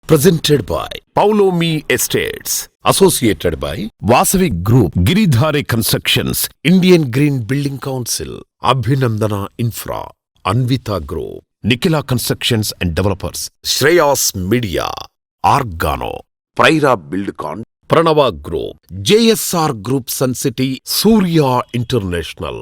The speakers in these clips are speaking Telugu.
Presented by Paulomi Estates. Associated by Vasavi Group, Giridhare Constructions, Indian Green Building Council, Abhinandana Infra, Anvita Group, Nikila Constructions and Developers, Shreyas Media, Argano, Praira Buildcon, Pranava Group, JSR Group Sun City, Surya International.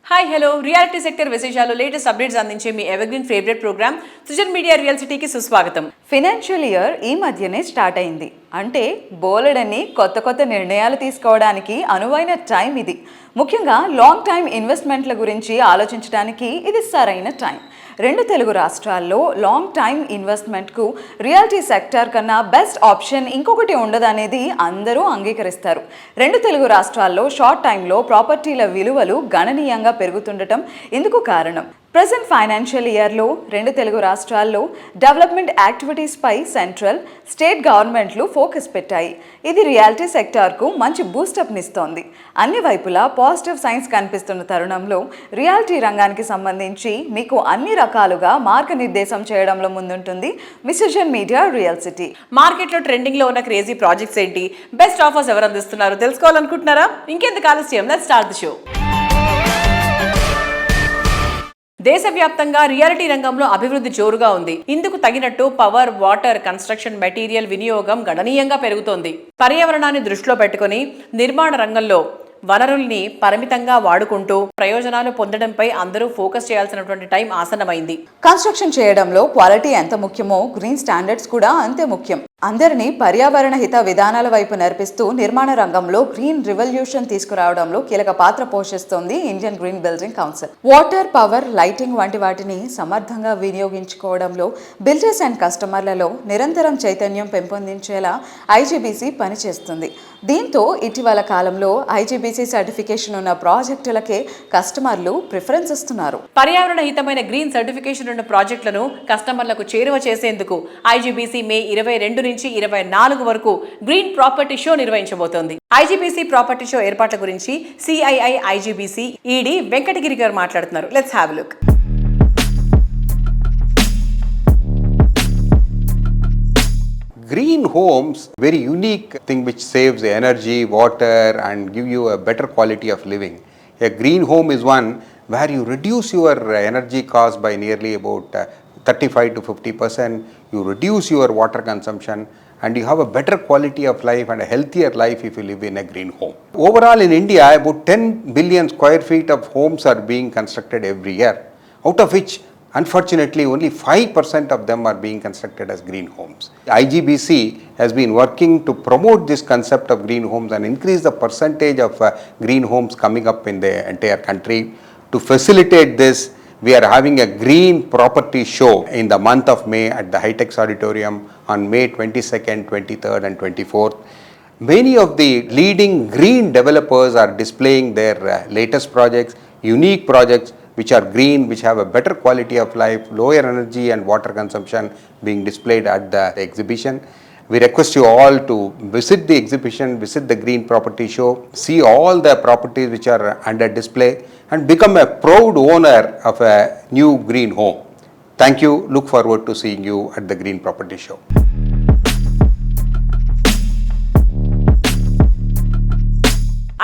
Hi hello reality sector విశేషాలు లేటెస్ట్ అప్డేట్స్ అందించే మీ evergreen favourite programme Srujan media real సిటీకి సుస్వాగతం. ఫైనాన్షియల్ ఇయర్ ఈ మధ్యనే స్టార్ట్ అయింది అంటే బోలెడన్ని కొత్త నిర్ణయాలు తీసుకోవడానికి అనువైన టైం ఇది. ముఖ్యంగా లాంగ్ టైం ఇన్వెస్ట్మెంట్ల గురించి ఆలోచించడానికి ఇది సరైన టైం. 2 తెలుగు రాష్ట్రాల్లో లాంగ్ టైం ఇన్వెస్ట్మెంట్కు రియాలిటీ సెక్టర్ కన్నా బెస్ట్ ఆప్షన్ ఇంకొకటి ఉండదనేది అందరూ అంగీకరిస్తారు. 2 తెలుగు రాష్ట్రాల్లో షార్ట్ టైంలో ప్రాపర్టీల విలువలు గణనీయంగా పెరుగుతుండటం ఇందుకు కారణం. ప్రెజెంట్ ఫైనాన్షియల్ ఇయర్లో 2 తెలుగు రాష్ట్రాల్లో డెవలప్మెంట్ యాక్టివిటీస్పై సెంట్రల్, స్టేట్ గవర్నమెంట్లు ఫోకస్ పెట్టాయి. ఇది రియాలిటీ సెక్టార్కు మంచి బూస్టప్నిస్తోంది. అన్ని వైపులా పాజిటివ్ సైన్స్ కనిపిస్తున్న తరుణంలో రియాలిటీ రంగానికి సంబంధించి మీకు అన్ని రకాలుగా మార్గనిర్దేశం చేయడంలో ముందుంటుంది సృజన్ మీడియా రియల్ సిటీ. మార్కెట్లో ట్రెండింగ్లో ఉన్న క్రేజీ ప్రాజెక్ట్స్ ఏంటి, బెస్ట్ ఆఫర్స్ ఎవరు అందిస్తున్నారు తెలుసుకోవాలనుకుంటున్నారా? ఇంకెందుకు ఆలస్యం, లెట్స్ స్టార్ట్ ది షో. దేశవ్యాప్తంగా రియాలిటీ రంగంలో అభివృద్ధి జోరుగా ఉంది. ఇందుకు తగినట్టు పవర్, వాటర్, కన్స్ట్రక్షన్ మెటీరియల్ వినియోగం గణనీయంగా పెరుగుతోంది. పర్యావరణాన్ని దృష్టిలో పెట్టుకుని నిర్మాణ రంగంలో వనరుల్ని పరిమితంగా వాడుకుంటూ ప్రయోజనాలు పొందడంపై అందరూ ఫోకస్ చేయాల్సినటువంటి టైం ఆసన్నమైంది. కన్స్ట్రక్షన్ చేయడంలో క్వాలిటీ ఎంత ముఖ్యమో గ్రీన్ స్టాండర్డ్స్ కూడా అంతే ముఖ్యం. అందరినీ పర్యావరణ హిత విధానాల వైపు నడిపిస్తూ నిర్మాణ రంగంలో గ్రీన్ రివల్యూషన్ తీసుకురావడంలో కీలక పాత్ర పోషిస్తోంది Indian green building council. Water, power, lighting వంటి వాటిని సమర్థంగా వినియోగించుకోవడంలో బిల్డర్స్ అండ్ కస్టమర్లలో నిరంతరం చైతన్యం పెంపొందించేలా ఐజీబీసీ పనిచేస్తుంది. దీంతో ఇటీవల కాలంలో ఐజీబీసీ సర్టిఫికేషన్ ఉన్న ప్రాజెక్టులకే కస్టమర్లు ప్రిఫరెన్స్ ఇస్తున్నారు. పర్యావరణ హితమైన గ్రీన్ సర్టిఫికేషన్ ఉన్న ప్రాజెక్టులను కస్టమర్లకు చేరువ చేసేందుకు ఐజీబీసీ మే 22 నుంచి 24 వరకు గ్రీన్ ప్రాపర్టీ షో నిర్వహించబోతోంది. ఐజీబీసీ ప్రాపర్టీ షో ఏర్పాట్ల గురించి CII IGBC ED Venkatagiri garu మాట్లాడుతున్నారు. Let's have a look. Green homes, very unique thing which saves energy, water and give you a better quality of living. A green home is one where you reduce your energy cost by nearly about 35 to 50%. You reduce your water consumption and you have a better quality of life and a healthier life if you live in a green home. Overall in India, about 10 billion square feet of homes are being constructed every year, out of which unfortunately only 5% of them are being constructed as green homes. IGBC has been working to promote this concept of green homes and increase the percentage of green homes coming up in the entire country. To facilitate this, we are having a green property show in the month of May at the Hightex Auditorium on May 22nd, 23rd and 24th. Many of the leading green developers are displaying their latest projects, unique projects which are green, which have a better quality of life, lower energy and water consumption being displayed at the exhibition. We request you all to visit the exhibition, visit the green property show, see all the properties which are under display and become a proud owner of a new green home. Thank you. Look forward to seeing you at the green property show.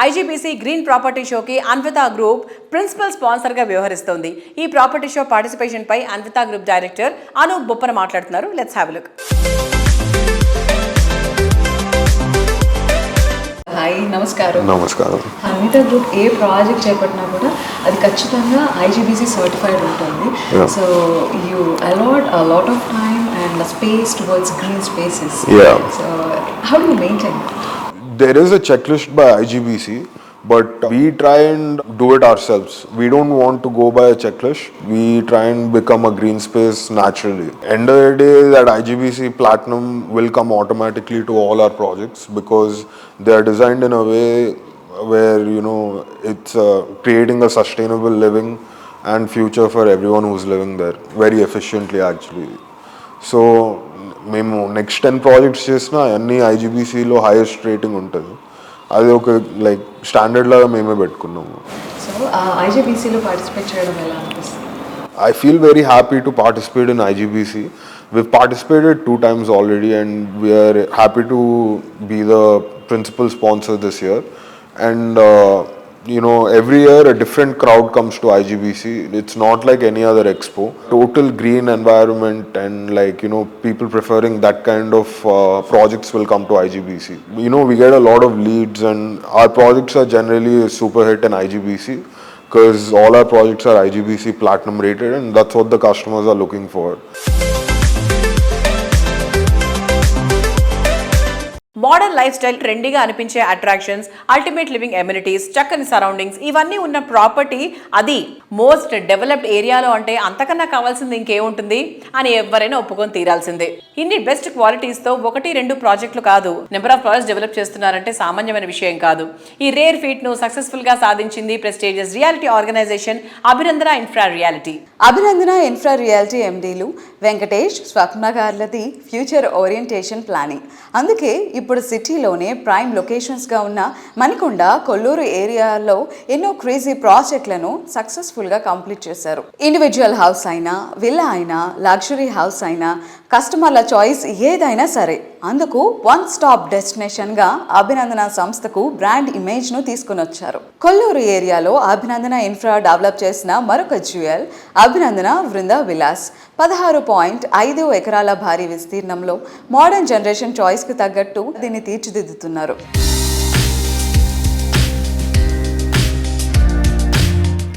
IGBC green property షోకి అన్వితా గ్రూప్ ప్రిన్సిపల్ స్పాన్సర్ గా వ్యవహరిస్తోంది. ఈ ప్రాపర్టీ షో పార్టిసిపేషన్ పై అన్వితా గ్రూప్ డైరెక్టర్ అనూప్ బొప్పన మాట్లాడుతున్నారు. Let's have a look. Hi, నమస్కారం. నమస్కారం. అన్వితా గ్రూప్ ఏ ప్రాజెక్ట్ చేపట్టినా కూడా అది ఖచ్చితంగా ఐజీబీసీ సర్టిఫైడ్ ఉంటుంది. So you a lot a lot of time and space towards green spaces. So how do you maintain? There is a checklist by IGBC, but we try and do it ourselves. We don't want to go by a checklist. We try and become a green space naturally. End of the day, that IGBC Platinum will come automatically to all our projects because they are designed in a way where, you know, it's creating a sustainable living and future for everyone who's living there very efficiently actually. So మేము నెక్స్ట్ 10 ప్రాజెక్ట్స్ చేసినా అన్ని ఐజీబీసీలో హైయెస్ట్ రేటింగ్ ఉంటుంది. అది ఒక లైక్ స్టాండర్డ్ లాగా మేమే పెట్టుకున్నాము. సో ఐజీబీసీలో పార్టిసిపేట్ చేయడం ఎలా అనిపిస్తుంది? I feel very happy to participate in IGBC. We've participated 2 times already, and we are happy to be the principal sponsor this year. And every year a different crowd comes to IGBC. It's not like any other expo. Total green environment, and people preferring that kind of projects will come to IGBC. We get a lot of leads, and our projects are generally a super hit in IGBC because all our projects are IGBC platinum rated, and that's what the customers are looking for. Modern life style, ట్రెండీగా అనిపించే అట్రాక్షన్స్, అల్టిమేట్ లివింగ్ ఎమ్యూనిటీస్, చక్కని సరౌండింగ్స్ ఇవన్నీ ఉన్న ప్రాపర్టీ, అది మోస్ట్ డెవలప్డ్ ఏరియాలో అంటే అంతకన్నా కావాల్సింది ఇంకేముంటుంది అని ఎవరైనా ఒప్పుకొని తీరాల్సిందే. ఇన్ని బెస్ట్ క్వాలిటీస్తో 1-2 ప్రాజెక్టులు కాదు, నెంబర్ ఆఫ్ ప్రాజెక్ట్స్ డెవలప్ చేస్తున్నారంటే సామాన్యమైన విషయం కాదు. ఈ రేర్ ఫీట్ ను సక్సెస్ఫుల్ గా సాధించింది ప్రెస్టీజియస్ రియాలిటీ ఆర్గనైజేషన్ అభినందన ఇన్ఫ్రా రియాలిటీ. అభినందన ఇన్ఫ్రా రియాలిటీ ఎండీలు వెంకటేష్, స్వప్న గార్లది ఫ్యూచర్ ఓరియంటేషన్ ప్లానింగ్. అందుకే ఇప్పుడు సిటీలోనే ప్రైమ్ లొకేషన్స్గా ఉన్న మణికొండ, కొల్లూరు ఏరియాలో ఎన్నో క్రేజీ ప్రాజెక్టులను సక్సెస్ఫుల్గా కంప్లీట్ చేశారు. ఇండివిజువల్ హౌస్ అయినా, విల్లా అయినా, లగ్జరీ హౌస్ అయినా, కస్టమర్ల చాయిస్ ఏదైనా సరే, అందుకు వన్ స్టాప్ డెస్టినేషన్గా అభినందన సంస్థకు బ్రాండ్ ఇమేజ్ను తీసుకుని వచ్చారు. కొల్లూరు ఏరియాలో అభినందన ఇన్ఫ్రా డెవలప్ చేసిన మరొక జ్యువెల్ అభినందన వృందా విలాస్. 16.5 ఎకరాల భారీ విస్తీర్ణంలో మోడర్న్ జనరేషన్ చాయిస్కు తగ్గట్టు దీన్ని తీర్చిదిద్దుతున్నారు.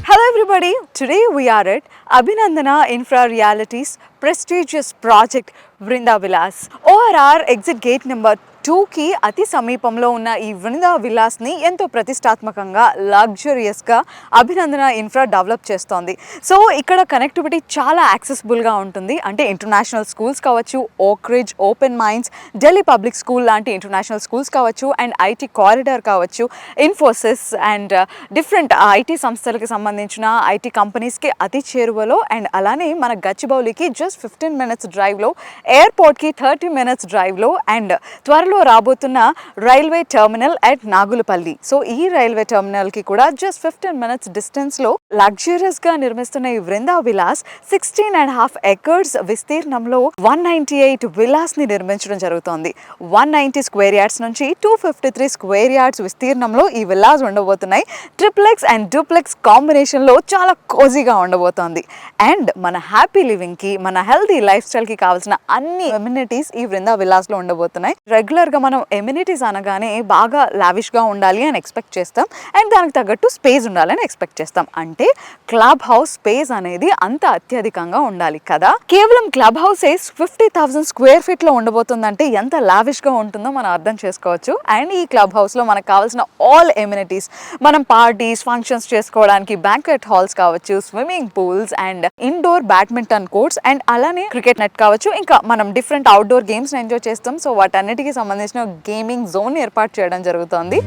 Hello everybody, today we are at Abhinandana Infra Reality's prestigious project Vrinda Vilas. ORR exit gate number 2కి అతి సమీపంలో ఉన్న ఈ వృందా విలాస్ని ఎంతో ప్రతిష్టాత్మకంగా, లగ్జరియస్గా అభినందన ఇన్ఫ్రా డెవలప్ చేస్తోంది. సో ఇక్కడ కనెక్టివిటీ చాలా యాక్సెసిబుల్గా ఉంటుంది. అంటే ఇంటర్నేషనల్ స్కూల్స్ కావచ్చు, Oak Ridge, Open Minds, Delhi Public School లాంటి ఇంటర్నేషనల్ స్కూల్స్ కావచ్చు, అండ్ ఐటీ కారిడార్ కావచ్చు, ఇన్ఫోసిస్ అండ్ డిఫరెంట్ ఐటీ సంస్థలకు సంబంధించిన ఐటీ కంపెనీస్కి అతి చేరువలో, అండ్ అలానే మన గచ్చిబౌలికి జస్ట్ 15 minutes డ్రైవ్లో, ఎయిర్పోర్ట్కి 30 minutes డ్రైవ్లో, అండ్ త్వరలో రాబోతున్న railway terminal at Nagulapalli. So ఈ రైల్వే టర్మినల్ కి కూడా జస్ట్ 15 minutes డిస్టెన్స్ లో లగ్జరియస్ గా నిర్మిస్తున్న ఈ వృందా విలాస్ 16.5 acres విస్తీర్ణంలో 198 విలాస్ ని నిర్మించడం జరుగుతోంది. 190 square yards నుంచి 253 square yards విస్తీర్ణంలో ఈ విలాస్ ఉండబోతున్నాయి. ట్రిప్లెక్స్ అండ్ డూప్లెక్స్ కాంబినేషన్ లో చాలా కోజీగా ఉండబోతోంది. అండ్ మన హ్యాపీ లివింగ్ కి, మన హెల్దీ లైఫ్ స్టైల్ కి కావాల్సిన అన్ని ఎమ్యూనిటీస్ ఈ వృందా విలాస్ లో ఉండబోతున్నాయి. రెగ్యులర్ గా మనం ఎమ్యూనిటీస్ అనగానే బాగా లావిష్గా ఉండాలి అని ఎక్స్పెక్ట్ చేస్తాం, అండ్ దానికి తగ్గట్టు స్పేస్ ఉండాలని ఎక్స్పెక్ట్ చేస్తాం. అంటే క్లబ్ హౌస్ స్పేస్ అనేది అంత అత్యధికంగా ఉండాలి కదా. కేవలం క్లబ్ హౌసెస్ 50,000 square feet లో ఉండబోతుందంటే ఎంత లావిష్గా ఉంటుందో మనం అర్థం చేసుకోవచ్చు. అండ్ ఈ క్లబ్ హౌస్లో మనకు కావాల్సిన ఆల్ ఎమ్యూనిటీస్, మనం పార్టీస్, ఫంక్షన్స్ చేసుకోవడానికి బ్యాంక్వెట్ హాల్స్ కావచ్చు, swimming pools and indoor badminton courts, and అలానే క్రికెట్ నెట్ కావచ్చు, ఇంకా మనం డిఫరెంట్ అవుట్డోర్ గేమ్స్ ఎంజాయ్ చేస్తాం. సో వాటన్నిటికీ సంబంధించిన గేమింగ్ జోన్ ఏర్పాటు చేయడం జరుగుతోంది.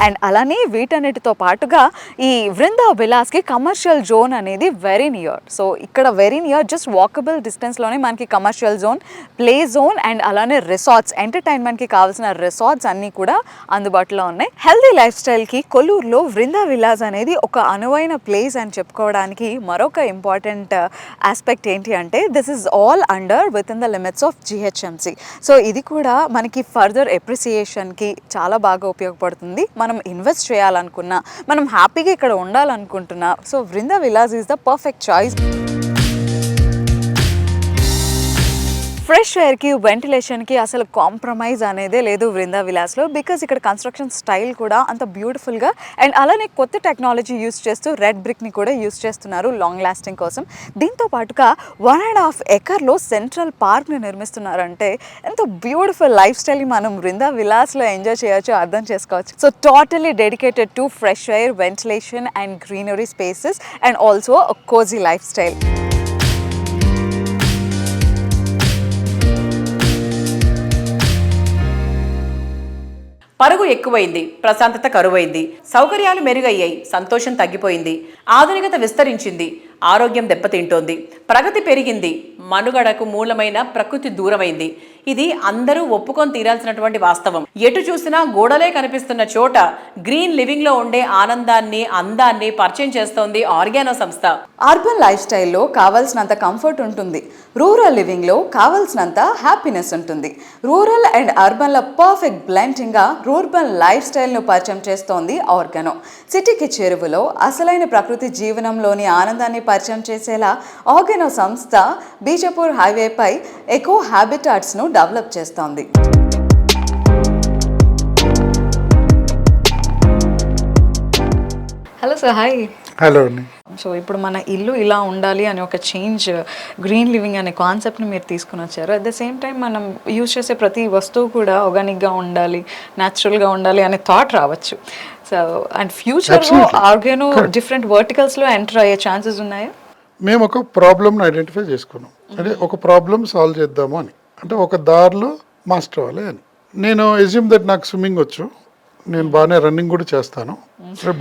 అండ్ అలానే వీటన్నిటితో పాటుగా ఈ వృందా విలాస్కి కమర్షియల్ జోన్ అనేది వెరీ నియర్. సో ఇక్కడ వెరీ నియర్, జస్ట్ వాకబుల్ డిస్టెన్స్లోనే మనకి commercial zone, play zone, and అలానే రిసార్ట్స్, ఎంటర్టైన్మెంట్కి కావాల్సిన రిసార్ట్స్ అన్నీ కూడా అందుబాటులో ఉన్నాయి. హెల్దీ లైఫ్ స్టైల్కి కొల్లూరులో వృందా విలాస్ అనేది ఒక అనువైన ప్లేస్ అని చెప్పుకోవడానికి మరొక ఇంపార్టెంట్ ఆస్పెక్ట్ ఏంటి అంటే this is all under with in the limits of GHMC. So ఇది కూడా మనకి ఫర్దర్ ఎప్రిసియేషన్కి చాలా బాగా ఉపయోగపడుతుంది. మనం ఇన్వెస్ట్ చేయాలనుకున్నా, మనం హ్యాపీగా ఇక్కడ ఉండాలనుకుంటున్నా, so Vrinda Vilas is the perfect choice. Fresh ఎయిర్కి, వెంటిలేషన్కి అసలు కాంప్రమైజ్ అనేదే లేదు వృందా విలాస్లో. బికాజ్ ఇక్కడ కన్స్ట్రక్షన్ స్టైల్ కూడా అంత బ్యూటిఫుల్గా, అండ్ అలానే కొత్త టెక్నాలజీ యూస్ చేస్తూ రెడ్ బ్రిక్ని కూడా యూస్ చేస్తున్నారు లాంగ్ లాస్టింగ్ కోసం. దీంతో పాటుగా 1.5 acre సెంట్రల్ పార్క్ని నిర్మిస్తున్నారంటే ఎంత బ్యూటిఫుల్ లైఫ్ స్టైల్ని మనం వృందా విలాస్లో ఎంజాయ్ చేయొచ్చు అర్థం చేసుకోవచ్చు. So totally dedicated to fresh air, ventilation and greenery spaces, and also a cosy life style. పరుగు ఎక్కువైంది, ప్రశాంతత కరువైంది, సౌకర్యాలు మెరుగయ్యాయి, సంతోషం తగ్గిపోయింది, ఆధునికత విస్తరించింది, ఆరోగ్యం దెబ్బతింటోంది, ప్రగతి పెరిగింది, మనుగడకు మూలమైన ప్రకృతి దూరమైంది. ఇది అందరూ ఒప్పుకొని తీరాల్సినటువంటి వాస్తవం. ఎటు చూసినా గోడలే కనిపిస్తున్న చోట గ్రీన్ లివింగ్ లో ఉండే ఆనందాన్ని, అందాన్ని పరిచయం చేస్తోంది ఆర్గానో సంస్థ. అర్బన్ లైఫ్ స్టైల్లో కావాల్సినంత కంఫర్ట్ ఉంటుంది, రూరల్ లివింగ్లో కావాల్సినంత హ్యాపీనెస్ ఉంటుంది. రూరల్ అండ్ అర్బన్ల పర్ఫెక్ట్ బ్లెండింగ్గా రూర్బన్ లైఫ్ స్టైల్ను పరిచయం చేస్తోంది ఆర్గానో. సిటీకి చేరువలో అసలైన ప్రకృతి జీవనంలోని ఆనందాన్ని పరిచయం చేసేలా ఆర్గానో సంస్థ బీజాపూర్ హైవేపై ఎకో హ్యాబిటాట్స్ను డెవలప్ చేస్తోంది. Hello sir, hi. హలో అండి. సో ఇప్పుడు మన ఇల్లు ఇలా ఉండాలి అని ఒక చేంజ్, గ్రీన్ లివింగ్ అనే కాన్సెప్ట్ని మీరు తీసుకుని వచ్చారు. అట్ ద సేమ్ టైం మనం యూజ్ చేసే ప్రతి వస్తువు కూడా ఆర్గానిక్గా ఉండాలి, న్యాచురల్గా ఉండాలి అనే థాట్ రావచ్చు. సో అండ్ ఫ్యూచర్లో ఆర్గానో డిఫరెంట్ వర్టికల్స్లో ఎంటర్ అయ్యే ఛాన్సెస్ ఉన్నాయా? మేము ఒక ప్రాబ్లమ్ని ఐడెంటిఫై చేసుకున్నాం, అంటే ఒక ప్రాబ్లం సాల్వ్ చేద్దాము అని, అంటే ఒక దారిలో మాస్టర్ అవ్వాలి అని. నేను ఎజ్యూమ్ దట్ నాకు స్విమ్మింగ్ వచ్చు, నేను బాగానే రన్నింగ్ కూడా చేస్తాను,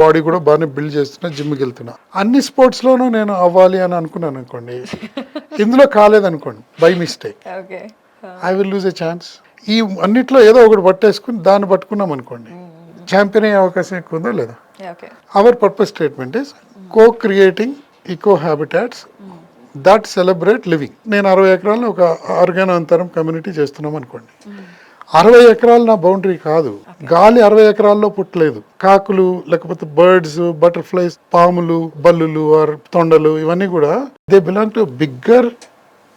బాడీ కూడా బాగానే బిల్డ్ చేస్తున్నా, జిమ్కి వెళ్తున్నా. అన్ని స్పోర్ట్స్లోనూ నేను అవ్వాలి అని అనుకున్నాను అనుకోండి, ఇందులో కాలేదనుకోండి, by mistake I will lose a chance. ఈ అన్నిట్లో ఏదో ఒకటి పట్టేసుకుని దాన్ని పట్టుకున్నాం అనుకోండి, ఛాంపియన్ అయ్యే అవకాశం ఎక్కువ ఉందా లేదా? Our purpose statement is co-creating eco habitats that celebrate living. నేను 60 ఎకరాలను ఒక ఆర్గానో అంతరం కమ్యూనిటీ చేస్తున్నాం అనుకోండి. 60 ఎకరాలు నా బౌండరీ కాదు, గాలి 60 ఎకరాల్లో పుట్టలేదు. కాకులు, లేకపోతే బర్డ్స్, బటర్ఫ్లైస్, పాములు, బల్లులు ఆర్ తొండలు, ఇవన్నీ కూడా they belong to bigger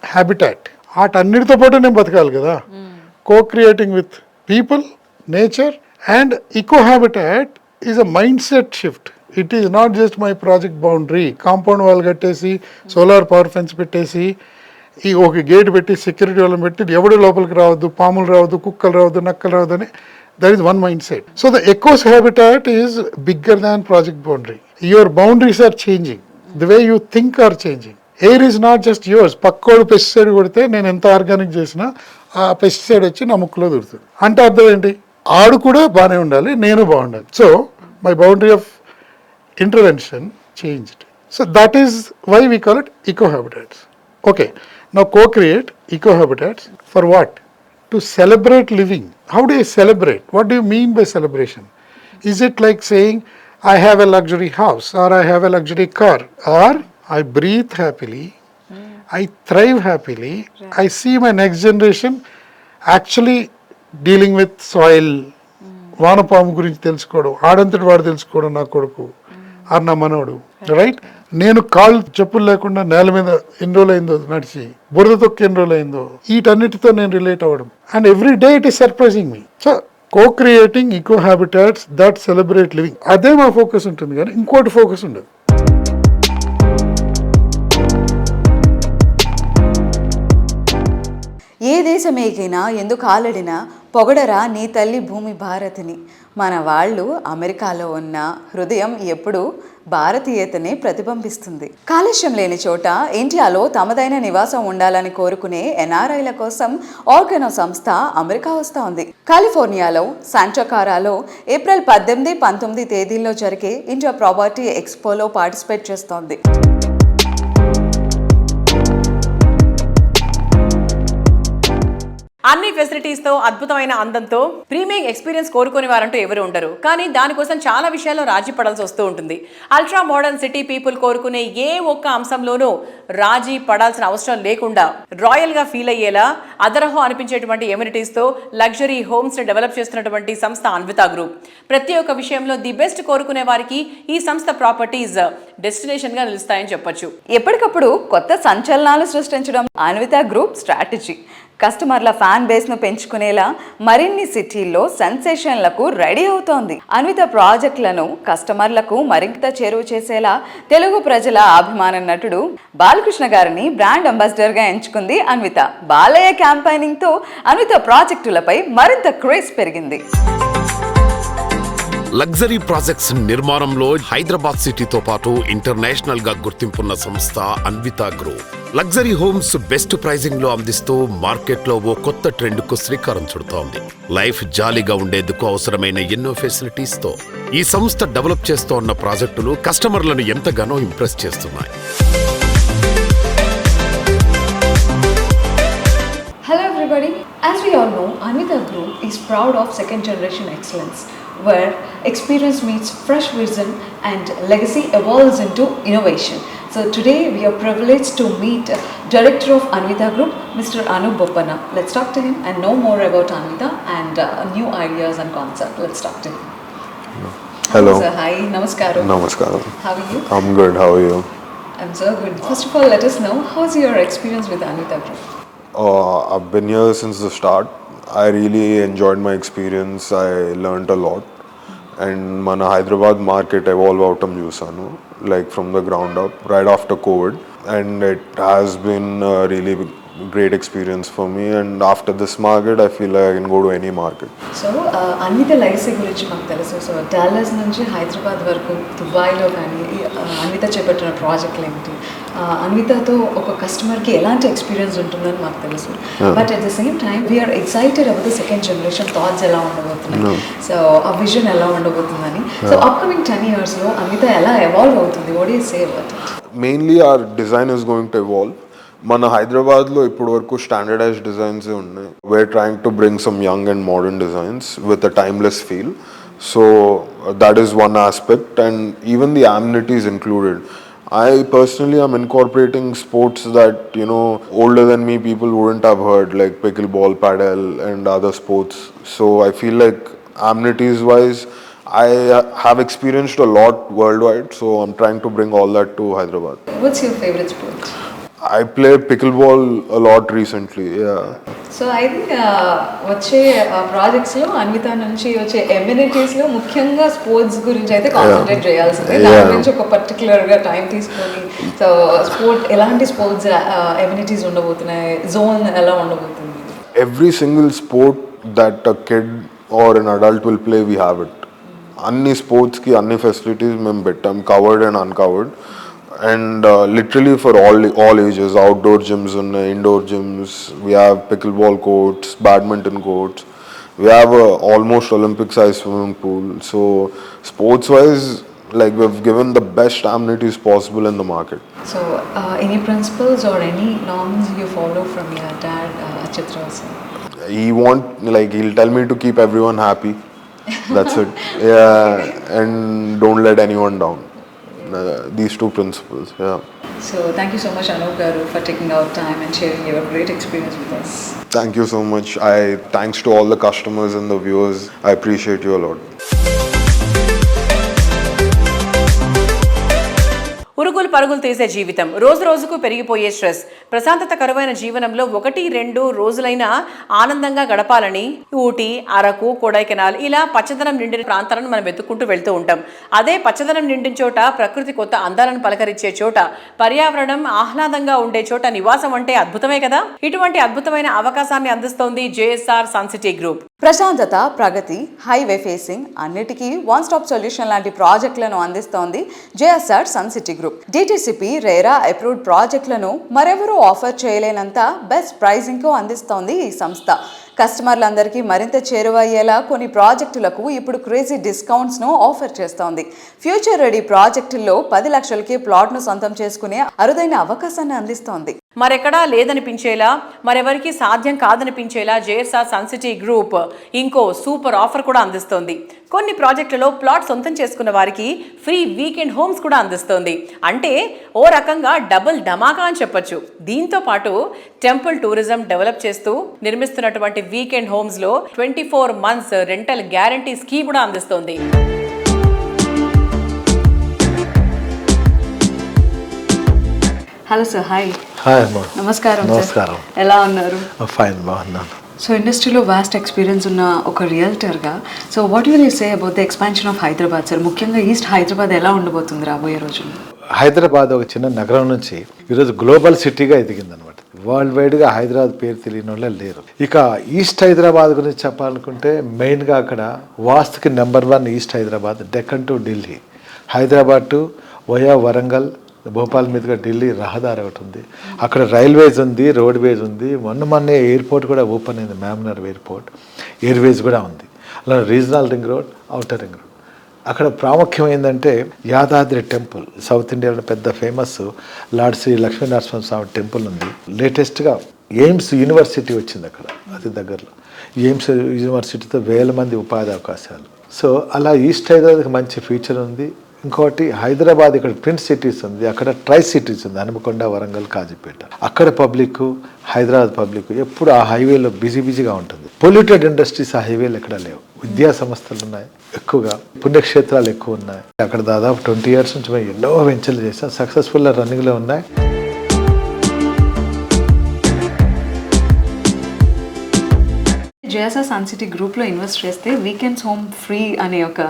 habitat. వాటన్నిటితో పాటు నేను బతకాలి కదా. co-creating with people, nature and eco habitat is a mindset shift. It is not just my project boundary. Compound wall కట్టేసి, సోలార్ పవర్ ఫెన్స్ పెట్టేసి, ఈ ఒక గేట్ పెట్టి, సెక్యూరిటీ వాళ్ళని పెట్టి, ఎవడు లోపలికి రావద్దు, పాములు రావద్దు, కుక్కలు రావద్దు, నక్కలు రావద్దు అని, that is one mindset. So the ecos habitat is bigger than project boundary. Your boundaries are changing, the way you think are changing. Air is not just yours. పక్కోడు పెస్టిసైడ్ కొడితే నేను ఎంత ఆర్గానిక్ చేసినా ఆ పెస్టిసైడ్ వచ్చి నా ముక్కులో దొరుకుతుంది అంటే అర్థం ఏంటి? ఆడు కూడా బాగానే ఉండాలి, నేను బాగుండాలి. So my boundary of intervention changed. So that is why we call it eco-habitats. Okay, now co-create eco-habitats for what? To celebrate living. How do you celebrate? What do you mean by celebration? Is it like saying, I have a luxury house, or I have a luxury car, or I breathe happily, I thrive happily, I see my next generation actually dealing with soil, వానపాము గురించి తెలుసుకోవడం, ఆడంతటి వాడు తెలుసుకోవడం, నా కొడుకు ఆర్ నా మనోడు, రైట్? నేను కాళ్ళు చెప్పులు లేకుండా నేల మీద ఎన్ని రోజులు అయిందో నడిచి, బురద తొక్కి ఎన్ని రోజులు అయిందో, వీటన్నిటితో నేను రిలేట్ అవ్వడం. And every day it is surprising me. So co-creating eco habitats that celebrate living, అదే మా ఫోకస్ ఉంటుంది, కానీ ఇంకోటి ఫోకస్ ఉండదు. ఏ దేశమేకైనా ఎందుకు ఆలడినా పొగడరా నీ తల్లి భూమి భారతిని. మన వాళ్ళు అమెరికాలో ఉన్న హృదయం ఎప్పుడూ భారతీయతనే ప్రతిబింబిస్తుంది. కాలుష్యం లేని చోట ఇండియాలో తమదైన నివాసం ఉండాలని కోరుకునే ఎన్ఆర్ఐల కోసం ఆర్గానో సంస్థ అమెరికా వస్తూ ఉంది. కాలిఫోర్నియాలో శాంటాకారాలో ఏప్రిల్ 18, 19 తేదీల్లో జరిగే ఇండియా ప్రాపర్టీ ఎక్స్పోలో పార్టిసిపేట్ చేస్తోంది. అన్ని ఫెసిలిటీస్ తో, అద్భుతమైన అందంతో ప్రీమియం ఎక్స్పీరియన్స్ కోరుకునే వారంటూ ఎవరు ఉండరు. కానీ దానికోసం చాలా విషయాల్లో రాజీ పడాల్సి వస్తూ ఉంటుంది. అల్ట్రా మోడర్న్ సిటీ పీపుల్ కోరుకునే ఏ ఒక్క అంశంలోనూ రాజీ పడాల్సిన అవసరం లేకుండా రాయల్ గా ఫీల్ అయ్యేలా అదరహో అనిపించేటువంటి ఎమ్యూనిటీస్ తో లగ్జరీ హోమ్స్ ని డెవలప్ చేస్తున్నటువంటి సంస్థ అన్వితా గ్రూప్. ప్రతి ఒక్క విషయంలో ది బెస్ట్ కోరుకునే వారికి ఈ సంస్థ ప్రాపర్టీస్ డెస్టినేషన్ గా నిలుస్తాయని చెప్పొచ్చు. ఎప్పటికప్పుడు కొత్త సంచలనాలు సృష్టించడం అన్వితా గ్రూప్ స్ట్రాటజీ. కస్టమర్ల ఫ్యాన్ బేస్ను పెంచుకునేలా మరిన్ని సిటీల్లో సెన్సేషన్లకు రెడీ అవుతోంది. అన్విత ప్రాజెక్టులను కస్టమర్లకు మరింత చేరువ చేసేలా తెలుగు ప్రజల అభిమాన నటుడు బాలకృష్ణ గారిని బ్రాండ్ అంబాసిడర్గా ఎంచుకుంది అన్విత. బాలయ్య క్యాంపెయినింగ్తో అన్విత ప్రాజెక్టులపై మరింత క్రేజ్ పెరిగింది. లగ్జరీ ప్రాజెక్ట్స్ నిర్మాణంలో హైదరాబాద్ సిటీతో పాటు ఇంటర్నేషనల్ గా గుర్తింపున్న సంస్థ Anvita group. Luxury homes best pricing లో అందిస్తూ మార్కెట్ లో ఓ కొత్త ట్రెండ్ కు శ్రీకారం చుడుతోంది. లైఫ్ జాలీగా ఉండేందుకు అవసరమైన ఎన్నో ఫెసిలిటీస్ తో ఈ సంస్థ డెవలప్ చేస్తోన్న ప్రాజెక్టులు కస్టమర్లను ఎంతగానో ఇంప్రెస్ చేస్తున్నాయి. Hello everybody, As we all know, Anvita Group is proud of second generation excellence, where experience meets fresh vision and legacy evolves into innovation. So today we are privileged to meet Director of Anvita Group, Mr. Anup Boppana. Let's talk to him and know more about Anvita and new ideas and concept. Let's talk to him. Hello. Sir. Hi. Namaskaram. Namaskaram. How are you? I'm good. How are you? I'm so good. First of all, let us know how's your experience with Anvita Group? I've been here since the start. I really enjoyed my experience. I learned a lot. And mana Hyderabad market evolve outam chusanu, like from the ground up, right after COVID. And it has been a really great experience for me. And after this market, I feel like I can go to any market. So Anvita లైసీ గురించి మాకు తెలుసు. సో డాలస్ నుంచి హైదరాబాద్ వరకు దుబాయ్లో కానీ అన్విత చేపట్టిన ప్రాజెక్టులు ఏంటి, అన్వితతో ఒక కస్టమర్కి ఎలాంటి ఎక్స్పీరియన్స్ ఉంటుందని మాకు తెలుసు. But at the same time we are excited about the second generation thoughts ఎలా ఉండబోతున్నాయి, సో ఆ విజన్ ఎలా ఉండబోతుందని. సో అప్కమింగ్ 10 yearsలో అన్విత ఎలా ఎవాల్వ్ అవుతుంది? What you say about it? Mainly our design is going to evolve. మన హైదరాబాద్లో ఇప్పటి వరకు స్టాండర్డైజ్డ్ డిజైన్స్ ఉన్నాయి. We're trying to bring some young and modern designs with a timeless feel. So that is one aspect and even the amenities included. I personally am incorporating sports that, you know, older than me people wouldn't have heard, like pickleball, paddle and other sports. So I feel like amenities wise I have experienced a lot worldwide, so I'm trying to bring all that to Hyderabad. What's your favorite sport? I played pickleball a lot recently, yeah. So I think వచ్చే ప్రాజెక్ట్స్లో అన్విత నుంచి వచ్చే ఎమ్యూనిటీస్లో ముఖ్యంగా స్పోర్ట్స్ గురించి అయితే కాన్సన్ట్రేట్ చేయాల్సిందే. దాని గురించి ఒక పర్టికులర్గా టైం తీసుకొని, సో స్పోర్ట్ ఎలాంటి స్పోర్ట్స్ ఎమ్యూనిటీస్ ఉండబోతున్నాయి, జోన్ ఎలా ఉండబోతుంది? Every single sport that a kid or an adult will play, we have it. అన్ని స్పోర్ట్స్కి అన్ని ఫెసిలిటీస్ మేము పెట్టాం, covered and uncovered. And literally for all ages, outdoor gyms and indoor gyms. We have pickleball courts, badminton courts. We have a almost Olympic-sized swimming pool. So sports-wise, like we've given the best amenities possible in the market. So any principles or any norms you follow from your dad, Chitra sir? He'll tell me to keep everyone happy. That's it. Yeah, and don't let anyone down. These two principles, yeah. So thank you so much, Anup garu, for taking out time and sharing your great experience with us. Thank you so much. Thanks to all the customers and the viewers. I appreciate you a lot. ఉరుగులు పరుగులు తీసే జీవితం, రోజు రోజుకు పెరిగిపోయే స్ట్రెస్, ప్రశాంతత కరువైన జీవనంలో 1-2 రోజులైనా ఆనందంగా గడపాలని ఊటీ, అరకు, కొడైకెనాల్ ఇలా పచ్చదనం నిండిన ప్రాంతాలను మనం వెతుక్కుంటూ వెళ్తూ ఉంటాం. అదే పచ్చదనం నిండిన చోట, ప్రకృతి కొత్త అందాలను పలకరించే చోట, పర్యావరణం ఆహ్లాదంగా ఉండే చోట నివాసం అంటే అద్భుతమే కదా. ఇటువంటి అద్భుతమైన అవకాశాన్ని అందిస్తోంది జేఎస్ఆర్ సన్ సిటీ గ్రూప్. ప్రశాంతత, ప్రగతి, హైవే ఫేసింగ్ అన్నిటికీ వన్ స్టాప్ సొల్యూషన్ లాంటి ప్రాజెక్టులను అందిస్తోంది JSR Sun City group. DTCP, RERA approved ప్రాజెక్టులను మరెవరూ ఆఫర్ చేయలేనంత బెస్ట్ ప్రైజింగ్కు అందిస్తోంది ఈ సంస్థ. కస్టమర్లందరికీ మరింత చేరువయ్యేలా కొన్ని ప్రాజెక్టులకు ఇప్పుడు క్రేజీ డిస్కౌంట్స్ను ఆఫర్ చేస్తోంది. ఫ్యూచర్ రెడీ ప్రాజెక్టుల్లో 10 లక్షలకి ప్లాట్ను సొంతం చేసుకునే అరుదైన అవకాశాన్ని అందిస్తోంది. మరెక్కడా లేదనిపించేలా, మరెవరికి సాధ్యం కాదనిపించేలా జేఎస్ఆర్ సన్ సిటీ గ్రూప్ ఇంకో సూపర్ ఆఫర్ కూడా అందిస్తోంది. కొన్ని ప్రాజెక్టులలో ప్లాట్ సొంతం చేసుకున్న వారికి ఫ్రీ వీకెండ్ హోమ్స్ కూడా అందిస్తోంది. అంటే ఓ రకంగా డబుల్ ధమాకా అని చెప్పొచ్చు. దీంతో పాటు టెంపుల్ టూరిజం డెవలప్ చేస్తూ నిర్మిస్తున్నటువంటి వీకెండ్ హోమ్స్ లో 24 months రెంటల్ గ్యారంటీ స్కీమ్ కూడా అందిస్తోంది. Hello sir, hi. హాయ్ అమ్మా. నమస్కారం. నమస్కారం. ఎలా ఉన్నారు? ఫైన్, బాగున్నాను. సో ఇండస్ట్రీలో వాస్ట్ ఎక్స్పీరియన్స్ ఉన్న ఒక రియల్టర్గా, so what will you say about the expansion of Hyderabad sir? ముఖ్యంగా ఈస్ట్ హైదరాబాద్ ఎలా ఉండబోతుంది రాబోయే రోజుల్లో? హైదరాబాద్ ఒక చిన్న నగరం నుంచి ఈరోజు గ్లోబల్ సిటీగా ఎదిగిందనమాట. వరల్డ్ వైడ్గా హైదరాబాద్ పేరు తెలియని వాళ్ళే లేరు. ఇక ఈస్ట్ హైదరాబాద్ గురించి చెప్పాలనుకుంటే మెయిన్గా అక్కడ వాస్తుకి number 1 east Hyderabad, Deccan to Delhi, Hyderabad to via Warangal, Bhopal మీదుగా ఢిల్లీ రహదారి ఒకటి ఉంది. అక్కడ రైల్వేస్ ఉంది, రోడ్వేస్ ఉంది. మొన్నే ఎయిర్పోర్ట్ కూడా ఓపెన్ అయింది, మ్యామ్నర్ ఎయిర్పోర్ట్. ఎయిర్వేస్ కూడా ఉంది. అలా regional ring road, outer ring road. అక్కడ ప్రాముఖ్యం ఏంటంటే యాదాద్రి టెంపుల్, సౌత్ ఇండియాలో పెద్ద famous lord Shri Lakshminarasimhaswamy temple ఉంది. లేటెస్ట్గా ఎయిమ్స్ యూనివర్సిటీ వచ్చింది అక్కడ అతి దగ్గరలో. ఎయిమ్స్ యూనివర్సిటీతో 1000 మంది ఉపాధి అవకాశాలు. సో అలా ఈస్ట్ హైదరాబాద్కి మంచి ఫ్యూచర్ ఉంది. ఇంకోటి హైదరాబాద్ ఇక్కడ ట్విన్ సిటీస్ ఉంది, అక్కడ ట్రై సిటీస్ ఉంది, హనుమకొండ, వరంగల్, కాజీపేట. అక్కడ పబ్లిక్, హైదరాబాద్ పబ్లిక్ ఎప్పుడు ఆ హైవేలో బిజీగా ఉంటుంది. పొల్యూటెడ్ ఇండస్ట్రీస్ ఆ హైవేలు ఎక్కడ లేవు. విద్యా సంస్థలు ఉన్నాయి ఎక్కువగా, పుణ్యక్షేత్రాలు ఎక్కువ ఉన్నాయి. అక్కడ దాదాపు 20 years నుంచి మేము ఎన్నో వెంచర్లు చేసాం, సక్సెస్ఫుల్గా రన్నింగ్లో ఉన్నాయి. జేఎస్ఆర్ సన్ సిటీ గ్రూప్లో ఇన్వెస్ట్ చేస్తే వీకెండ్స్ హోమ్ ఫ్రీ అనే ఒక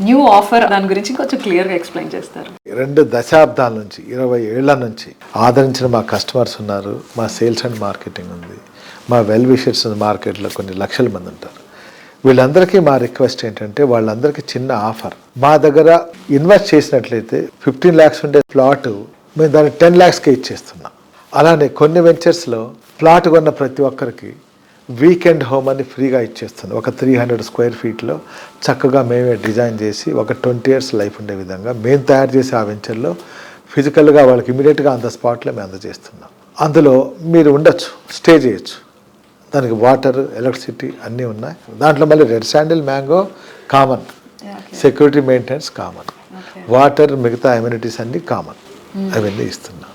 న్యూ ఆఫర్, దాని గురించి కొంచెం క్లియర్గా ఎక్స్ప్లెయిన్ చేస్తారు. 2 దశాబ్దాల నుంచి 20 ఏళ్ల నుంచి ఆదరించిన మా కస్టమర్స్ ఉన్నారు. మా సేల్స్ అండ్ మార్కెటింగ్ ఉంది, మా వెల్ విషర్స్ మార్కెట్లో కొన్ని లక్షల మంది ఉంటారు. వీళ్ళందరికీ మా రిక్వెస్ట్ ఏంటంటే వాళ్ళందరికీ చిన్న ఆఫర్. మా దగ్గర ఇన్వెస్ట్ చేసినట్లయితే 15 lakhs ఉండే ప్లాట్ మేము దాన్ని 10 lakhsకే ఇచ్చేస్తున్నాం. అలానే కొన్ని వెంచర్స్లో ప్లాట్ కొన్న ప్రతి ఒక్కరికి వీకెండ్ హోమ్ అని ఫ్రీగా ఇచ్చేస్తుంది. ఒక 300 square feetలో చక్కగా మేమే డిజైన్ చేసి ఒక 20 years లైఫ్ ఉండే విధంగా మేము తయారు చేసి ఆ వెంచర్లో ఫిజికల్గా వాళ్ళకి ఇమీడియట్గా ఆన్ ద స్పాట్లో మేము అందజేస్తున్నాం. అందులో మీరు ఉండొచ్చు, స్టే చేయొచ్చు. దానికి వాటర్, ఎలక్ట్రిసిటీ అన్నీ ఉన్నాయి. దాంట్లో మళ్ళీ red sandal, mango common, security maintenance common, water, మిగతా అమ్యూనిటీస్ అన్నీ కామన్, అవన్నీ ఇస్తున్నాం.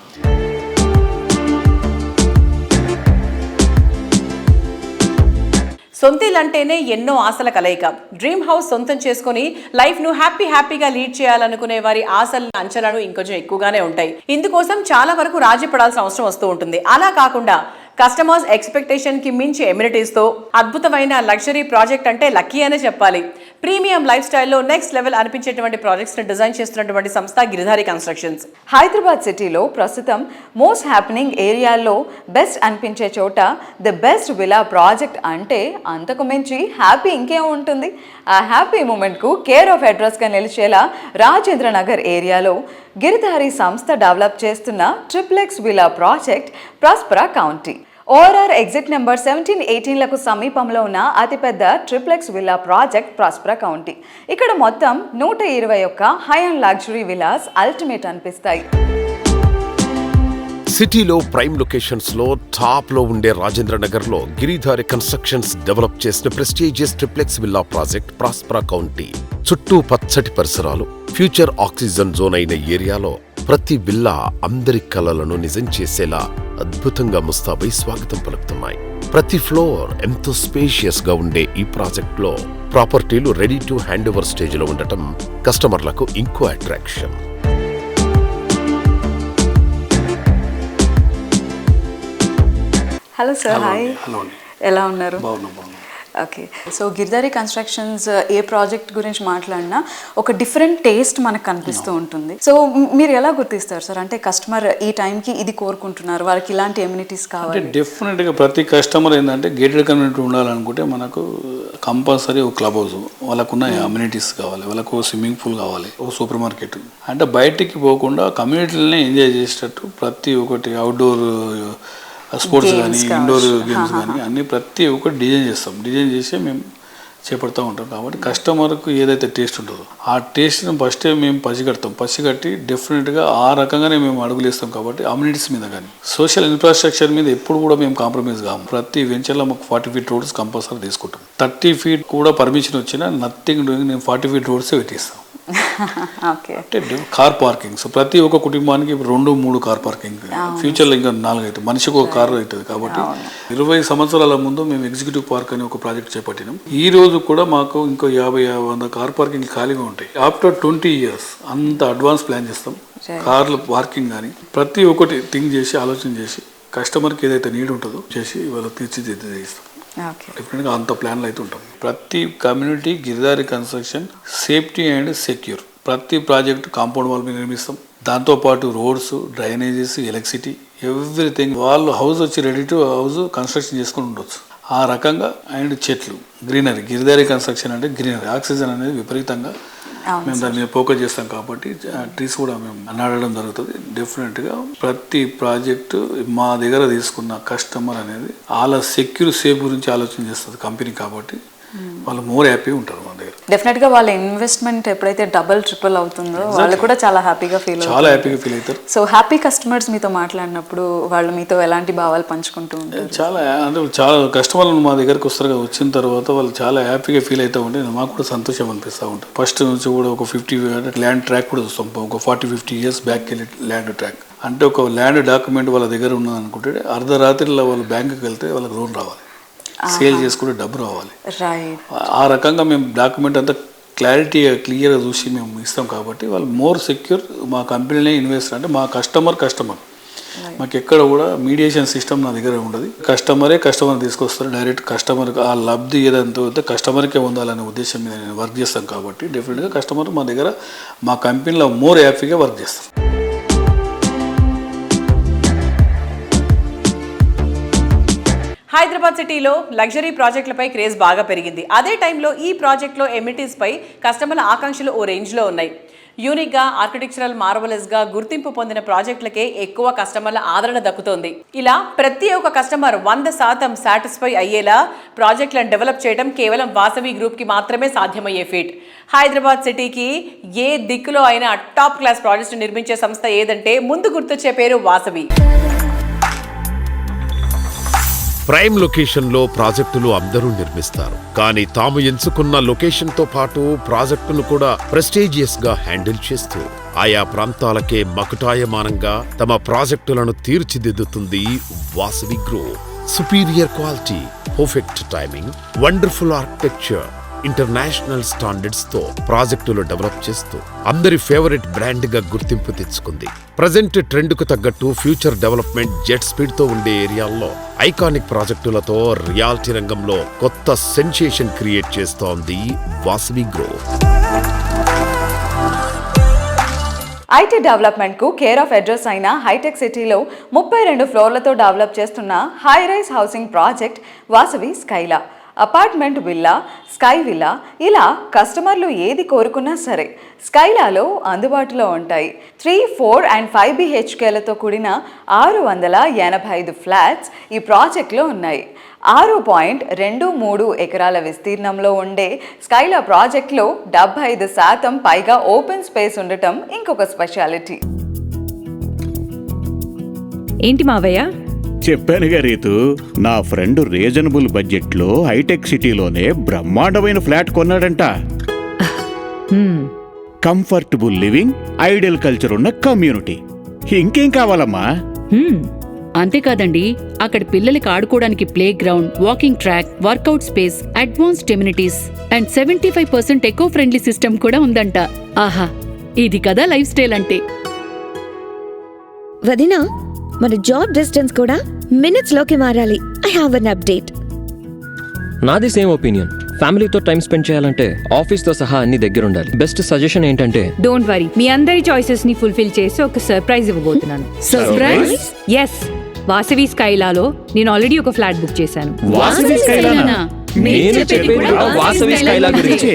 సొంతిల్ అంటేనే ఎన్నో ఆశల కలయిక. డ్రీమ్ హౌస్ సొంతం చేసుకుని లైఫ్ను హ్యాపీగా లీడ్ చేయాలనుకునే వారి ఆశల అంచనాలు ఇంకొంచెం ఎక్కువగానే ఉంటాయి. ఇందుకోసం చాలా వరకు రాజీ పడాల్సిన అవసరం వస్తూ ఉంటుంది. అలా కాకుండా కస్టమర్స్ ఎక్స్పెక్టేషన్ కి మించి ఎమ్యూనిటీస్తో అద్భుతమైన లగ్జరీ ప్రాజెక్ట్ అంటే లక్కీ అనే చెప్పాలి. ప్రీమియం లైఫ్ స్టైల్లో నెక్స్ట్ లెవెల్ అనిపించేటువంటి ప్రాజెక్ట్స్ ని డిజైన్ చేస్తున్నటువంటి సంస్థ గిరిధారి కన్స్ట్రక్షన్స్. హైదరాబాద్ సిటీలో ప్రస్తుతం మోస్ట్ హ్యాపెనింగ్ ఏరియాల్లో బెస్ట్ అనిపించే చోట ది బెస్ట్ విలా ప్రాజెక్ట్ అంటే అంతకు మించి హ్యాపీ ఇంకేం ఉంటుంది. ఆ హ్యాపీ మూమెంట్కు కేర్ ఆఫ్ అడ్రస్గా నిలిచేలా రాజేంద్ర నగర్ ఏరియాలో గిరిధారి సంస్థ డెవలప్ చేస్తున్న triplex villa project Prospera County. ORR exit number 17-18లకు సమీపంలో ఉన్న అతిపెద్ద triplex villa project Prospera County. ఇక్కడ మొత్తం 121 high and luxury villas ultimate అనిపిస్తాయి. సిటీలో ప్రైమ్ లొకేషన్స్ లో టాప్ లో ఉండే రాజేంద్ర నగర్ లో గిరిధారి కన్స్ట్రక్షన్స్ డెవలప్ చేసిన prestigious triplex villa project Prospera county. చుట్టూ పచ్చటి పరిసరాలు, ఫ్యూచర్ ఆక్సిజన్ జోన్ అయిన ఏరియాలో ప్రతి విల్లా అందరి కలలను నిజం చేసేలా అద్భుతంగా ముస్తాబై స్వాగతం పలుకుతున్నాయి. ప్రతి ఫ్లోర్ ఎంతో స్పేషియస్ గా ఉండే ఈ ప్రాజెక్ట్ లో ప్రాపర్టీలు ready to hand over stage లో ఉండటం కస్టమర్లకు ఇంకో అట్రాక్షన్. Hello sir, hi. ఎలా ఉన్నారు? బాగున్నాం. ఓకే, సో గిరిధారి కన్స్ట్రక్షన్స్ ఏ ప్రాజెక్ట్ గురించి మాట్లాడినా ఒక డిఫరెంట్ టేస్ట్ మనకు కనిపిస్తూ ఉంటుంది. సో మీరు ఎలా గుర్తిస్తారు సార్? అంటే కస్టమర్ ఈ టైంకి ఇది కోరుకుంటున్నారు, వాళ్ళకి ఇలాంటి ఎమ్యూనిటీస్ కావాలి. అంటే డెఫినెట్గా ప్రతి కస్టమర్ ఏంటంటే గేటెడ్ కమ్యూనిటీ ఉండాలనుకుంటే మనకు కంపల్సరీ ఒక క్లబ్ హౌస్, వాళ్ళకున్న అమ్యూనిటీస్ కావాలి, వాళ్ళకు స్విమ్మింగ్ పూల్ కావాలి, ఒక సూపర్ మార్కెట్. అంటే బయటికి పోకుండా కమ్యూనిటీలనే ఎంజాయ్ చేసేటట్టు ప్రతి ఒక్కటి అవుట్డోర్ స్పోర్ట్స్ కానీ, ఇండోర్ గేమ్స్ కానీ అన్నీ ప్రతి ఒక్కటి డిజైన్ చేసి మేము చేపడుతూ ఉంటాం. కాబట్టి కస్టమర్కు ఏదైతే టేస్ట్ ఉంటుందో ఆ టేస్ట్ని ఫస్టే మేము పసిగట్టి డెఫినెట్గా ఆ రకంగానే మేము అడుగులు వేస్తాం. కాబట్టి అమ్యూనిటీస్ మీద కానీ సోషల్ ఇన్ఫ్రాస్ట్రక్చర్ మీద ఎప్పుడు కూడా మేము కాంప్రమైజ్ కాము. ప్రతి వెంచర్లో మాకు 40 feet రోడ్స్ కంపల్సరీ తీసుకుంటాం. 30 feet కూడా పర్మిషన్ వచ్చినా నథింగ్ డూయింగ్, నేను 40 feet రోడ్సే పెట్టిస్తాం. అంటే కార్ పార్కింగ్, సో ప్రతి ఒక్క కుటుంబానికి 2-3 కార్ పార్కింగ్, ఫ్యూచర్లో ఇంకా 4 అవుతుంది, మనిషికి ఒక కారు అవుతుంది. కాబట్టి 20 సంవత్సరాల ముందు మేము ఎగ్జిక్యూటివ్ పార్క్ అని ఒక ప్రాజెక్ట్ చేపట్టినాం. ఈ రోజు కూడా మాకు ఇంకో 50-100 కార్ పార్కింగ్ ఖాళీగా ఉంటాయి. ఆఫ్టర్ 20 years అంత అడ్వాన్స్ ప్లాన్ చేస్తాం. కార్ల పార్కింగ్ కానీ ప్రతి ఒక్కటి థింక్ చేసి ఆలోచన చేసి కస్టమర్కి ఏదైతే నీడ్ ఉంటుందో చేసి వాళ్ళు తీర్చిదిద్దేస్తాం. డిఫరెంట్గా అంత ప్లాన్లు అయితే ఉంటాం. ప్రతి community Giridhari construction safety and secure. ప్రతి ప్రాజెక్ట్ కాంపౌండ్ వాల్ మీద నిర్మిస్తాం. దాంతోపాటు రోడ్స్, డ్రైనేజెస్, ఎలక్ట్రిసిటీ, ఎవ్రీథింగ్. వాళ్ళు హౌస్ వచ్చి రెడీ టు హౌస్ కన్స్ట్రక్షన్ చేసుకుని ఉండొచ్చు. ఆ రకంగా అండ్ చెట్లు, గ్రీనరీ. గిరిధారి కన్స్ట్రక్షన్ అంటే గ్రీనరీ, ఆక్సిజన్ అనేది విపరీతంగా మేము దాని మీద ఫోకస్ చేస్తాం. కాబట్టి ట్రీస్ కూడా మేము నాటడం జరుగుతుంది. డెఫినెట్గా ప్రతి ప్రాజెక్టు మా దగ్గర తీసుకున్న కస్టమర్ అనేది వాళ్ళ సేఫ్ గురించి ఆలోచన చేస్తుంది కంపెనీ. కాబట్టి వాళ్ళు మోర్ హ్యాపీ ఉంటారు మా దగ్గర. డెఫినెట్గా వాళ్ళ ఇన్వెస్ట్మెంట్ ఎప్పుడైతే డబుల్ ట్రిపుల్ అవుతుందో వాళ్ళు కూడా చాలా హ్యాపీగా ఫీల్ చాలా హ్యాపీగా ఫీల్ అవుతారు. సో హ్యాపీ కస్టమర్స్ మీతో మాట్లాడినప్పుడు వాళ్ళు మీతో ఎలాంటి భావాలు పంచుకుంటూ ఉంటారు? చాలా కస్టమర్లు మా దగ్గరికి వస్తారు కదా, వచ్చిన తర్వాత వాళ్ళు చాలా హ్యాపీగా ఫీల్ అవుతూ ఉంటే మాకు కూడా సంతోషం అనిపిస్తూ ఉంటుంది. ఫస్ట్ నుంచి కూడా ఒక 50 ల్యాండ్ ట్రాక్ కూడా చూస్తాం, ఒక 40-50 years బ్యాక్ వెళ్ళి ల్యాండ్ ట్రాక్ అంటే ఒక ల్యాండ్ డాక్యుమెంట్ వాళ్ళ దగ్గర ఉన్నది అనుకుంటే అర్ధరాత్రిలో వాళ్ళు బ్యాంకుకి వెళ్తే వాళ్ళకి లోన్ రావాలి, సేల్ చేసుకుంటే డబ్బు రావాలి. ఆ రకంగా మేము డాక్యుమెంట్ అంతా క్లియర్గా చూసి మేము ఇస్తాం కాబట్టి వాళ్ళు మోర్ సెక్యూర్. మా కంపెనీనే ఇన్వెస్టర్ అంటే మా కస్టమర్ మాకు ఎక్కడ కూడా మీడియేషన్ సిస్టమ్ నా దగ్గర ఉండదు. కస్టమర్ తీసుకొస్తారు డైరెక్ట్ కస్టమర్కి ఆ లబ్ధి ఏదంతా కస్టమర్కే ఉండాలనే ఉద్దేశం మీద నేను వర్క్ చేస్తాను కాబట్టి డెఫినెట్గా కస్టమర్ మా దగ్గర మా కంపెనీలో మోర్ హ్యాపీగా వర్క్ చేస్తాం. హైదరాబాద్ సిటీలో లగ్జరీ ప్రాజెక్టులపై క్రేజ్ బాగా పెరిగింది. అదే టైంలో ఈ ప్రాజెక్టులో ఎమ్యూనిటీస్పై కస్టమర్ల ఆకాంక్షలు ఓ రేంజ్లో ఉన్నాయి. యూనిక్గా, ఆర్కిటెక్చరల్ మార్వలస్గా గుర్తింపు పొందిన ప్రాజెక్టులకే ఎక్కువ కస్టమర్ల ఆదరణ దక్కుతోంది. ఇలా ప్రతి ఒక్క కస్టమర్ 100% సాటిస్ఫై అయ్యేలా ప్రాజెక్టులను డెవలప్ చేయడం కేవలం వాసవి గ్రూప్కి మాత్రమే సాధ్యమయ్యే ఫీట్. హైదరాబాద్ సిటీకి ఏ దిక్కులో అయినా టాప్ క్లాస్ ప్రాజెక్టు నిర్మించే సంస్థ ఏదంటే ముందు గుర్తొచ్చే పేరు వాసవి. ప్రైమ్ లొకేషన్లో ప్రాజెక్టులు అందరూ నిర్మిస్తారు, కానీ తాము ఎంచుకున్న లొకేషన్తో పాటు ప్రాజెక్టును కూడా ప్రెస్టీజియస్ గా హ్యాండిల్ చేస్తూ ఆయా ప్రాంతాలకే మకుటాయమానంగా తమ ప్రాజెక్టులను తీర్చిదిద్దుతుంది Vasavi group. Superior quality, perfect timing, wonderful architecture, international standards తో ప్రాజెక్టులు డెవలప్ చేస్తూ అందరి ఫేవరెట్ బ్రాండ్ గా గుర్తింపు తెచ్చుకుంది. ప్రజెంట్ ట్రెండ్ కు తగ్గట్టు ఫ్యూచర్ డెవలప్మెంట్ జెట్ స్పీడ్ తో ఉండే ఏరియాల్లో ఐకానిక్ ప్రాజెక్టులతో రియాలిటీ రంగంలో కొత్త సెన్సేషన్ క్రియేట్ చేస్తోంది వాసవి గ్రూప్. ఐటీ డెవలప్మెంట్కు కేర్ ఆఫ్ అడ్రస్ అయిన హైటెక్ సిటీలో 32 ఫ్లోర్లతో డెవలప్ చేస్తున్న high rise housing project Vasavi Skyla. Apartment villa, sky villa, ఇలా కస్టమర్లు ఏది కోరుకున్నా సరే స్కైలాలో అందుబాటులో ఉంటాయి. 3, 4 and 5 BHKలతో కూడిన 685 ఫ్లాట్స్ ఈ ప్రాజెక్ట్లో ఉన్నాయి. 6.23 ఎకరాల విస్తీర్ణంలో ఉండే స్కైలా ప్రాజెక్ట్లో 75% పైగా ఓపెన్ స్పేస్ ఉండటం ఇంకొక స్పెషాలిటీ. ఏంటి మావయ్య? చెప్పానుగా రీతు, నా ఫ్రెండ్ రీజనబుల్ బడ్జెట్లో హైటెక్ సిటీలోనే బ్రహ్మాండమైన ఫ్లాట్ కొన్నాడంట. కంఫర్టబుల్ లివింగ్, ఐడియల్ కల్చర్ ఉన్న కమ్యూనిటీ, ఇంకేం కావాలమ్మా? అంతేకాదండి, అక్కడ పిల్లలకి ఆడుకోవడానికి play ground, walking track, workout space, advanced amenities and 75% eco friendly system కూడా ఉందంట. ఆహా, ఇది కదా లైఫ్ స్టైల్ అంటే. వదినా, మన జాబ్ డిస్టెన్స్ కూడా మినిట్స్ లోకి మారాలి. I have an update. నాది సేమ్ ఒపీనియన్. ఫ్యామిలీతో టైం స్పెండ్ చేయాలంటే ఆఫీస్ తో సహా అన్ని దగ్గర ఉండాలి. బెస్ట్ సజెషన్ ఏంటంటే, డోంట్ వరీ, మీ అందరి చాయిసెస్ ని ఫుల్ఫిల్ చేసి ఒక సర్ప్రైజ్ ఇవ్వబోతున్నాను. సర్ప్రైజ్? ఎస్, వాసవి స్కైలాలో నేను ఆల్రెడీ ఒక ఫ్లాట్ బుక్ చేశాను. వాసవి స్కైలానా? నేను చెప్పేది కూడా వాసవి స్కైలా గురించే.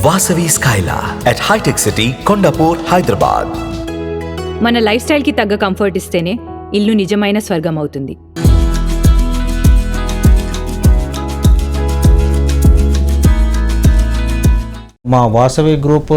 Vasavi Skyla at High-Tech City, Kondapur, Hyderabad. మన లైఫ్ స్టైల్ కి తగ్గ కంఫర్ట్ ఇస్తేనే ఇల్లు నిజమైన స్వర్గం అవుతుంది. మా వాసవి గ్రూప్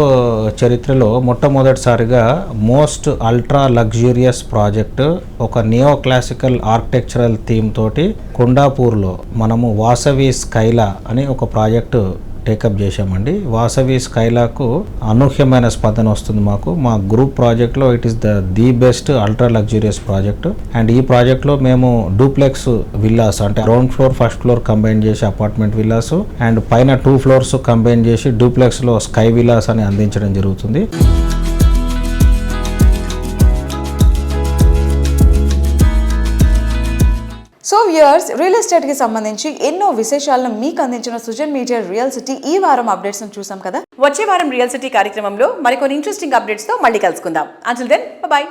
చరిత్రలో మొట్టమొదటిసారిగా మోస్ట్ అల్ట్రా లగ్జూరియస్ ప్రాజెక్ట్, ఒక నియో క్లాసికల్ ఆర్కిటెక్చరల్ థీమ్ తోటి కొండాపూర్లో మనము వాసవి స్కైలా అని ఒక ప్రాజెక్టు టేకప్ చేశామండి. వాసవి స్కైలాకు అనూహ్యమైన స్పందన వస్తుంది మాకు. మా గ్రూప్ ప్రాజెక్ట్లో it is the best ultra luxurious project. And ఈ ప్రాజెక్ట్లో మేము డూప్లెక్స్ విల్లాస్ అంటే ground floor, first floor combine చేసి అపార్ట్మెంట్ విల్లాస్ అండ్ పైన 2 floors కంబైన్ చేసి డూప్లెక్స్లో స్కై విల్లాస్ అని అందించడం జరుగుతుంది. సో వ్యూయర్స్, రియల్ ఎస్టేట్కి సంబంధించి ఎన్నో విశేషాలను మీకు అందించిన సుజన్ మీడియా రియల్ సిటీ ఈ వారం అప్డేట్స్ను చూసాం కదా. వచ్చే వారం రియల్ సిటీ కార్యక్రమంలో మరికొన్ని ఇంట్రెస్టింగ్ అప్డేట్స్తో మళ్ళీ కలుసుకుందాం. Until then, by.